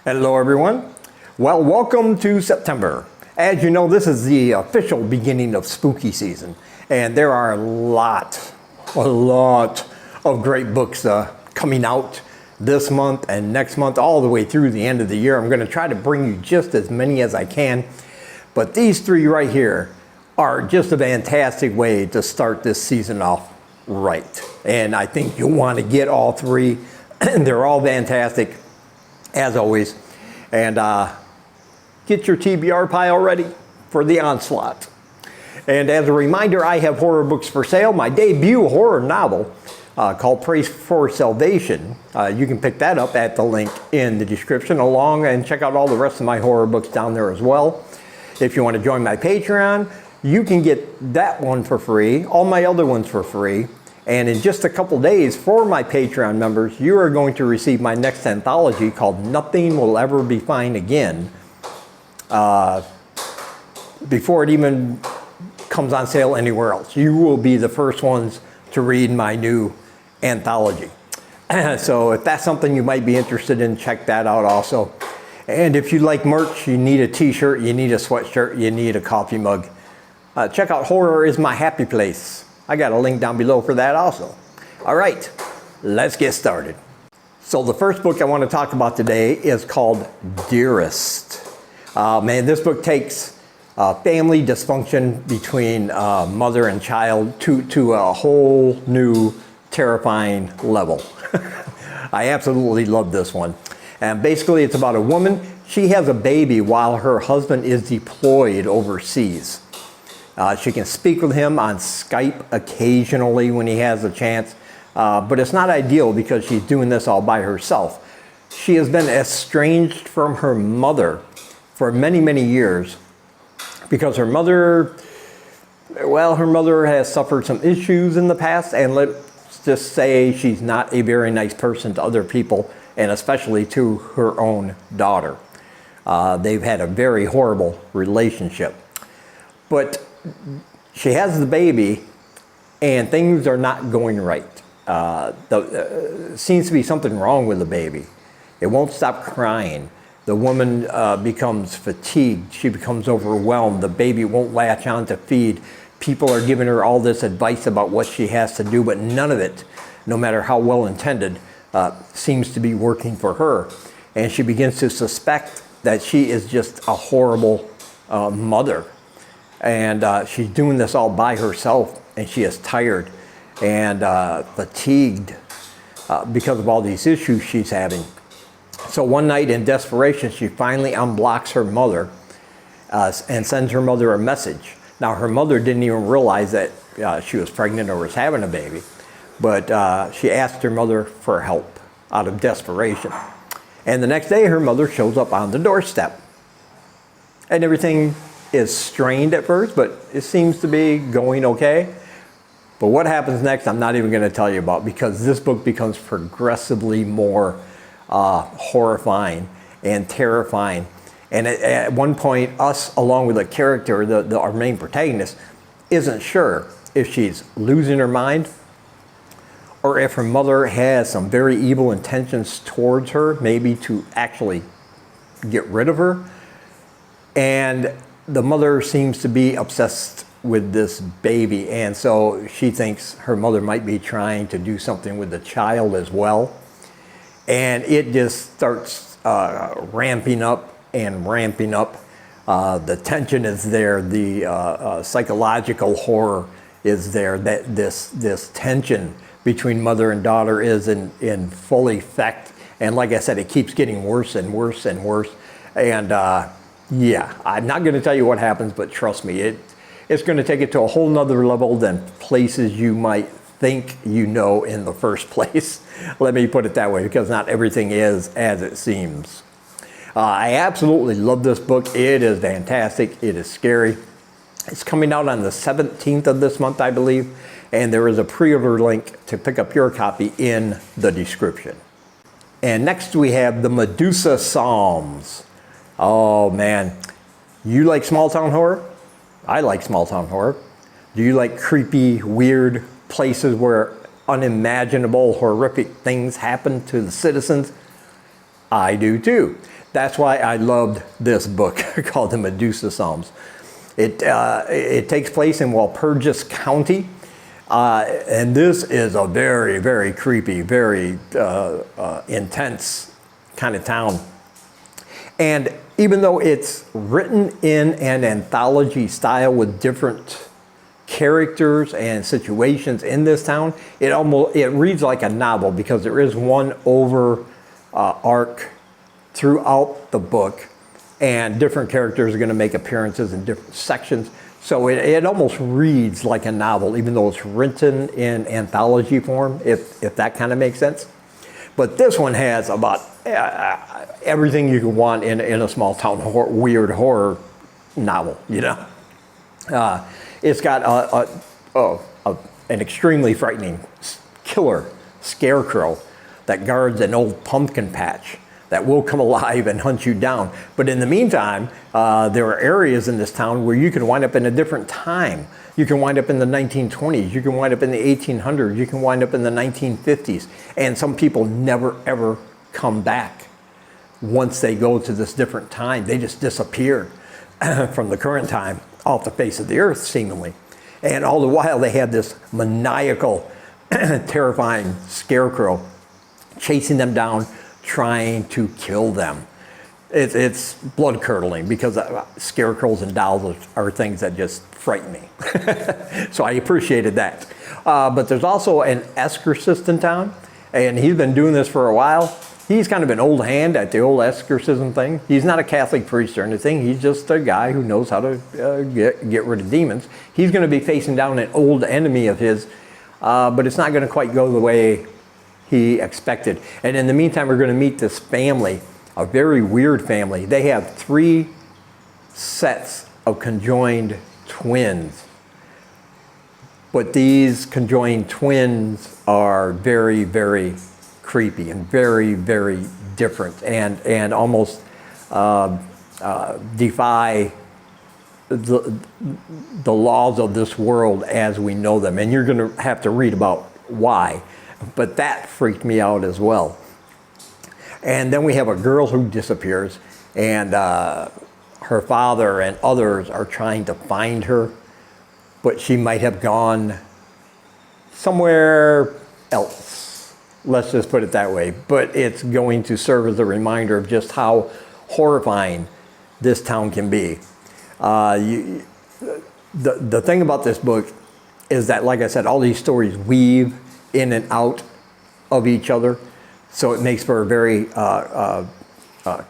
Hello everyone. Well, welcome to September. As you know, this is the official beginning of spooky season, and there are a lot of great books coming out this month and next month, all the way through the end of the year. I'm going to try to bring you just as many as I can, but these three right here are just a fantastic way to start this season off right. And I think you'll want to get all three. They're all fantastic, as always. And get your TBR pile ready for the onslaught. And as a reminder, I have horror books for sale. My debut horror novel called Pray for Salvation. You can pick that up at the link in the description, and check out all the rest of my horror books down there as well. If you want to join my Patreon, you can get that one for free, all my other ones for free. And in just a couple days, for my Patreon members, you are going to receive my next anthology called Nothing Will Ever Be Fine Again, before it even comes on sale anywhere else. You will be the first ones to read my new anthology. So if that's something you might be interested in, check that out also. And if you like merch, you need a t-shirt, you need a sweatshirt, you need a coffee mug, check out Horror Is My Happy Place. I got a link down below for that also. All right, let's get started. So the first book I want to talk about today is called Dearest. Man, this book takes family dysfunction between mother and child to a whole new terrifying level. I absolutely love this one. And basically it's about a woman. She has a baby while her husband is deployed overseas. She can speak with him on Skype occasionally when he has a chance, but it's not ideal because she's doing this all by herself. She has been estranged from her mother for many, many years because her mother has suffered some issues in the past, and let's just say she's not a very nice person to other people, and especially to her own daughter. They've had a very horrible relationship. But she has the baby, and things are not going right. Seems to be something wrong with the baby. It won't stop crying. The woman becomes fatigued. She becomes overwhelmed. The baby won't latch on to feed. People are giving her all this advice about what she has to do, but none of it, no matter how well intended, seems to be working for her. And she begins to suspect that she is just a horrible mother. And she's doing this all by herself, and she is tired and fatigued because of all these issues she's having. So one night in desperation, she finally unblocks her mother and sends her mother a message. Now her mother didn't even realize that she was pregnant or was having a baby, but she asked her mother for help out of desperation. And the next day her mother shows up on the doorstep, and everything is strained at first, but it seems to be going okay. But what happens next, I'm not even going to tell you about, because this book becomes progressively more horrifying and terrifying. And at one point, us, along with the character, our main protagonist, isn't sure if she's losing her mind or if her mother has some very evil intentions towards her, maybe to actually get rid of her. And the mother seems to be obsessed with this baby, and so she thinks her mother might be trying to do something with the child as well. And it just starts ramping up and ramping up. The tension is there, the psychological horror is there, that this tension between mother and daughter is in full effect. And like I said, it keeps getting worse and worse and worse. And yeah, I'm not going to tell you what happens, but trust me, it's going to take it to a whole nother level than places you might think you know in the first place. Let me put it that way, because not everything is as it seems. I absolutely love this book. It is fantastic. It is scary. It's coming out on the 17th of this month, I believe, and there is a pre-order link to pick up your copy in the description. And next we have the Medusa Psalms. Oh man, you like small town horror? I like small town horror. Do you like creepy, weird places where unimaginable, horrific things happen to the citizens? I do too. That's why I loved this book called the Medusa Psalms. It takes place in Walpurgis County, and this is a very, very creepy, very intense kind of town. And even though it's written in an anthology style with different characters and situations in this town, it reads like a novel, because there is one arc throughout the book, and different characters are going to make appearances in different sections. So it almost reads like a novel, even though it's written in anthology form, if that kind of makes sense. But this one has about everything you could want in a small town weird horror novel, you know. It's got an extremely frightening killer scarecrow that guards an old pumpkin patch that will come alive and hunt you down. But in the meantime, there are areas in this town where you can wind up in a different time. You can wind up in the 1920s, you can wind up in the 1800s, you can wind up in the 1950s. And some people never ever come back. Once they go to this different time, they just disappear from the current time off the face of the earth, seemingly. And all the while they have this maniacal, terrifying scarecrow chasing them down, trying to kill them. It's blood curdling, because scarecrows and dolls are things that just frighten me. So I appreciated that. But there's also an exorcist in town, and he's been doing this for a while. He's kind of an old hand at the old exorcism thing. He's not a Catholic priest or anything. He's just a guy who knows how to get rid of demons. He's going to be facing down an old enemy of his, but it's not going to quite go the way he expected. And in the meantime, we're going to meet this family, a very weird family. They have 3 sets of conjoined twins. But these conjoined twins are very, very creepy and very, very different, and almost defy the laws of this world as we know them. And you're going to have to read about why. But that freaked me out as well. And then we have a girl who disappears, and her father and others are trying to find her, but she might have gone somewhere else. Let's just put it that way. But it's going to serve as a reminder of just how horrifying this town can be. The thing about this book is that, like I said, all these stories weave in and out of each other, so it makes for a very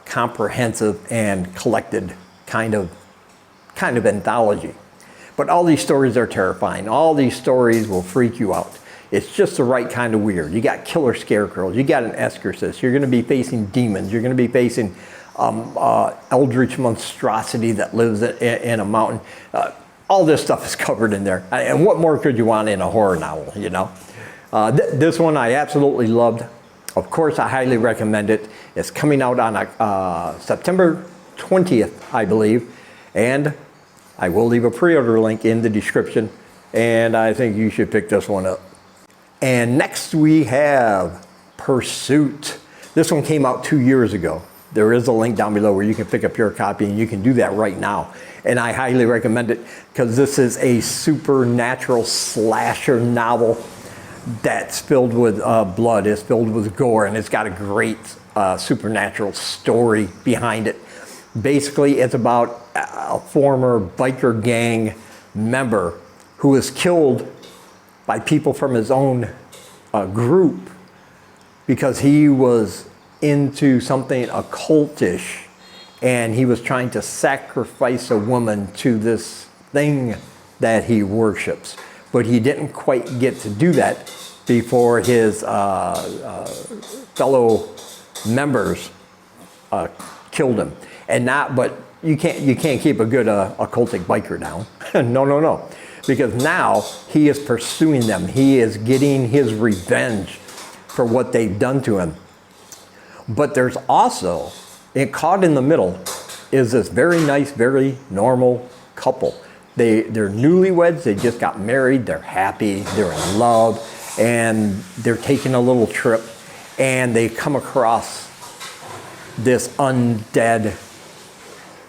comprehensive and collected kind of anthology. But all these stories are terrifying. All these stories will freak you out. It's just the right kind of weird. You got killer scarecrows, you got an exorcist, you're going to be facing demons, you're going to be facing eldritch monstrosity that lives in a mountain. All this stuff is covered in there. And what more could you want in a horror novel, you know? This one I absolutely loved. Of course, I highly recommend it. It's coming out on September 20th, I believe. And I will leave a pre-order link in the description. And I think you should pick this one up. And next we have Pursuit. This one came out 2 years ago. There is a link down below where you can pick up your copy, and you can do that right now. And I highly recommend it, because this is a supernatural slasher novel that's filled with blood, it's filled with gore, and it's got a great supernatural story behind it. Basically, it's about a former biker gang member who was killed by people from his own group because he was into something occultish, and he was trying to sacrifice a woman to this thing that he worships. But he didn't quite get to do that before his fellow members killed him. But you can't keep a good occultic biker down. No. Because now he is pursuing them. He is getting his revenge for what they've done to him. But there's also, caught in the middle, is this very nice, very normal couple. They're newlyweds, they just got married, they're happy, they're in love, and they're taking a little trip, and they come across this undead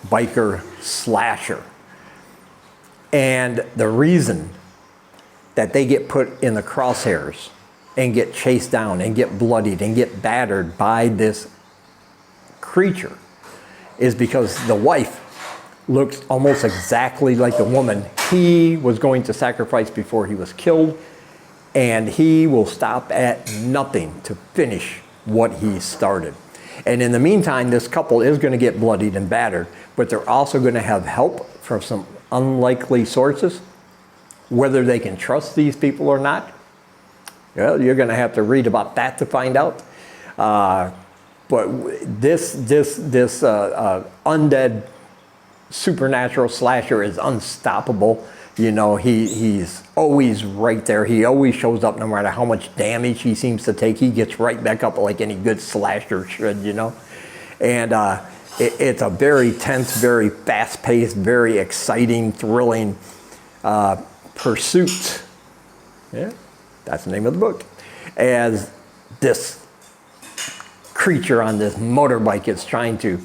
biker slasher. And the reason that they get put in the crosshairs and get chased down and get bloodied and get battered by this creature is because the wife looks almost exactly like the woman he was going to sacrifice before he was killed, and he will stop at nothing to finish what he started. And in the meantime, this couple is going to get bloodied and battered, but they're also going to have help from some unlikely sources. Whether they can trust these people or not, well, you're going to have to read about that to find out. But this undead supernatural slasher is unstoppable. You know, he's always right there. He always shows up no matter how much damage he seems to take. He gets right back up like any good slasher should, you know. And it's a very tense, very fast-paced, very exciting, thrilling pursuit. Yeah, that's the name of the book. As this creature on this motorbike is trying to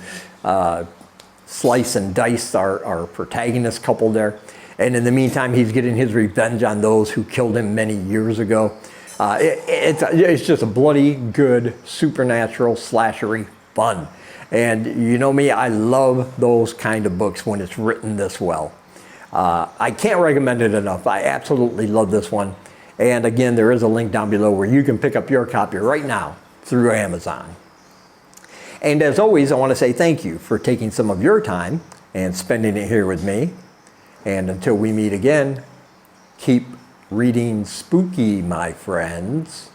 slice and dice our protagonist couple there. And in the meantime, he's getting his revenge on those who killed him many years ago. It's just a bloody good, supernatural, slashery fun. And you know me, I love those kind of books when it's written this well. I can't recommend it enough. I absolutely love this one. And again, there is a link down below where you can pick up your copy right now through Amazon. And as always, I want to say thank you for taking some of your time and spending it here with me. And until we meet again, keep reading spooky, my friends.